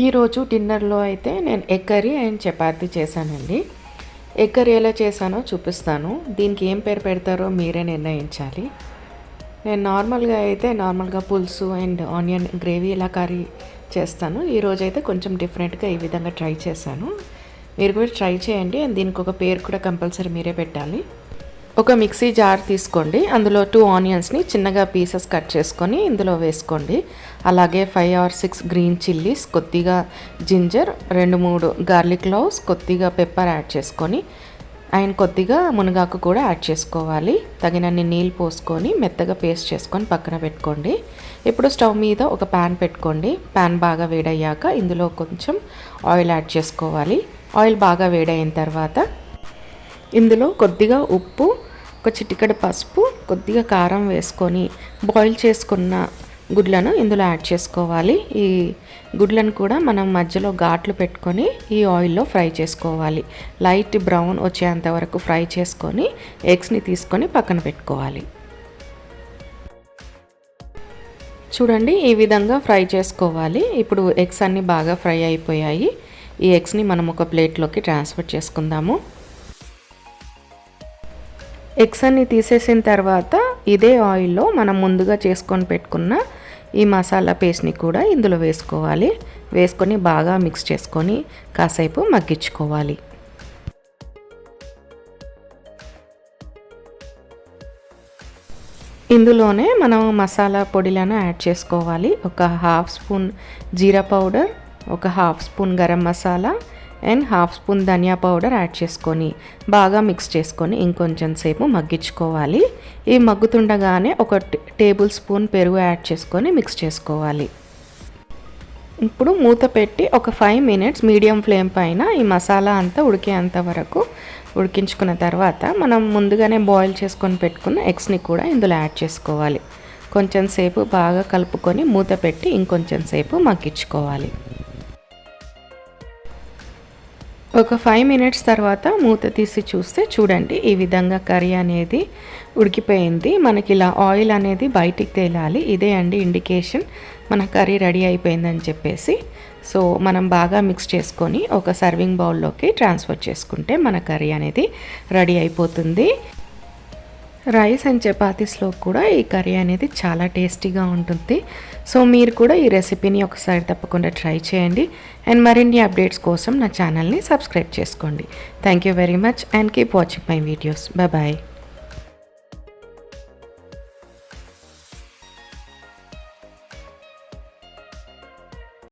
ఈరోజు డిన్నర్లో అయితే నేను ఎగ్ కర్రీ అండ్ చపాతీ చేశానండి. ఎగ్ కర్రీ ఎలా చేశానో చూపిస్తాను. దీనికి ఏం పేరు పెడతారో మీరే నిర్ణయించాలి. నేను నార్మల్గా పులుసు అండ్ ఆనియన్ గ్రేవీ ఇలా కర్రీ చేస్తాను. ఈరోజు అయితే కొంచెం డిఫరెంట్గా ఈ విధంగా ట్రై చేశాను. మీరు కూడా ట్రై చేయండి. అండ్ దీనికి ఒక పేరు కూడా కంపల్సరీ మీరే పెట్టాలి. ఒక మిక్సీ జార్ తీసుకోండి. అందులో 2 ఆనియన్స్ని చిన్నగా పీసెస్ కట్ చేసుకొని ఇందులో వేసుకోండి. అలాగే 5 or 6 గ్రీన్ చిల్లీస్, కొద్దిగా జింజర్, 2-3 గార్లిక్ క్లోవ్స్, కొద్దిగా పెప్పర్ యాడ్ చేసుకొని అండ్ కొద్దిగా మునగాకు కూడా యాడ్ చేసుకోవాలి. తగినన్ని నీళ్ళు పోసుకొని మెత్తగా పేస్ట్ చేసుకొని పక్కన పెట్టుకోండి. ఇప్పుడు స్టవ్ మీద ఒక ప్యాన్ పెట్టుకోండి. ప్యాన్ బాగా వేడయ్యాక ఇందులో కొంచెం ఆయిల్ యాడ్ చేసుకోవాలి. ఆయిల్ బాగా వేడైన తర్వాత ఇందులో కొద్దిగా ఉప్పు, ఒక చిటికెడు పసుపు, కొద్దిగా కారం వేసుకొని బాయిల్ చేసుకున్న గుడ్లను ఇందులో యాడ్ చేసుకోవాలి. ఈ గుడ్లను కూడా మనం మధ్యలో ఘాట్లు పెట్టుకొని ఈ ఆయిల్లో ఫ్రై చేసుకోవాలి. లైట్ బ్రౌన్ వచ్చేంత వరకు ఫ్రై చేసుకొని ఎగ్స్ని తీసుకొని పక్కన పెట్టుకోవాలి. చూడండి, ఈ విధంగా ఫ్రై చేసుకోవాలి. ఇప్పుడు ఎగ్స్ అన్నీ బాగా ఫ్రై అయిపోయాయి. ఈ ఎగ్స్ని మనం ఒక ప్లేట్లోకి ట్రాన్స్ఫర్ చేసుకుందాము. ఎగ్స్ అన్ని తీసేసిన తర్వాత ఇదే ఆయిల్లో మనం ముందుగా చేసుకొని పెట్టుకున్న ఈ మసాలా పేస్ట్ని కూడా ఇందులో వేసుకోవాలి. వేసుకొని బాగా మిక్స్ చేసుకొని కాసేపు మగ్గించుకోవాలి. ఇందులోనే మనం మసాలా పొడిలను యాడ్ చేసుకోవాలి. ఒక 1/2 స్పూన్ జీరా పౌడర్, ఒక 1/2 spoon garam masala and 1/2 spoon ధనియా పౌడర్ యాడ్ చేసుకొని బాగా మిక్స్ చేసుకొని ఇంకొంచెం సేపు మగ్గించుకోవాలి. ఈ మగ్గుతుండగానే ఒక టేబుల్ స్పూన్ పెరుగు యాడ్ చేసుకొని మిక్స్ చేసుకోవాలి. ఇప్పుడు మూత పెట్టి ఒక 5 minutes మీడియం ఫ్లేమ్ పైన ఈ మసాలా అంతా ఉడికేంత వరకు ఉడికించుకున్న తర్వాత మనం ముందుగానే బాయిల్ చేసుకొని పెట్టుకున్న ఎగ్స్ని కూడా ఇందులో యాడ్ చేసుకోవాలి. కొంచెం సేపు బాగా కలుపుకొని మూత పెట్టి ఇంకొంచెం సేపు మగ్గించుకోవాలి. ఒక 5 minutes తర్వాత మూత తీసి చూస్తే చూడండి, ఈ విధంగా కర్రీ అనేది ఉడికిపోయింది. మనకి ఇలా ఆయిల్ అనేది బయటికి తేలాలి. ఇదే అండి ఇండికేషన్ మన కర్రీ రెడీ అయిపోయిందని చెప్పేసి. సో మనం బాగా మిక్స్ చేసుకొని ఒక సర్వింగ్ బౌల్లోకి ట్రాన్స్ఫర్ చేసుకుంటే మన కర్రీ అనేది రెడీ అయిపోతుంది. రైస్ అండ్ చపాతీస్లో కూడా ఈ కర్రీ అనేది చాలా టేస్టీగా ఉంటుంది. సో మీరు కూడా ఈ రెసిపీని ఒకసారి తప్పకుండా ట్రై చేయండి. అండ్ మరిన్ని అప్డేట్స్ కోసం నా ఛానల్ని సబ్స్క్రైబ్ చేసుకోండి. Thank you very much and keep watching my videos. Bye.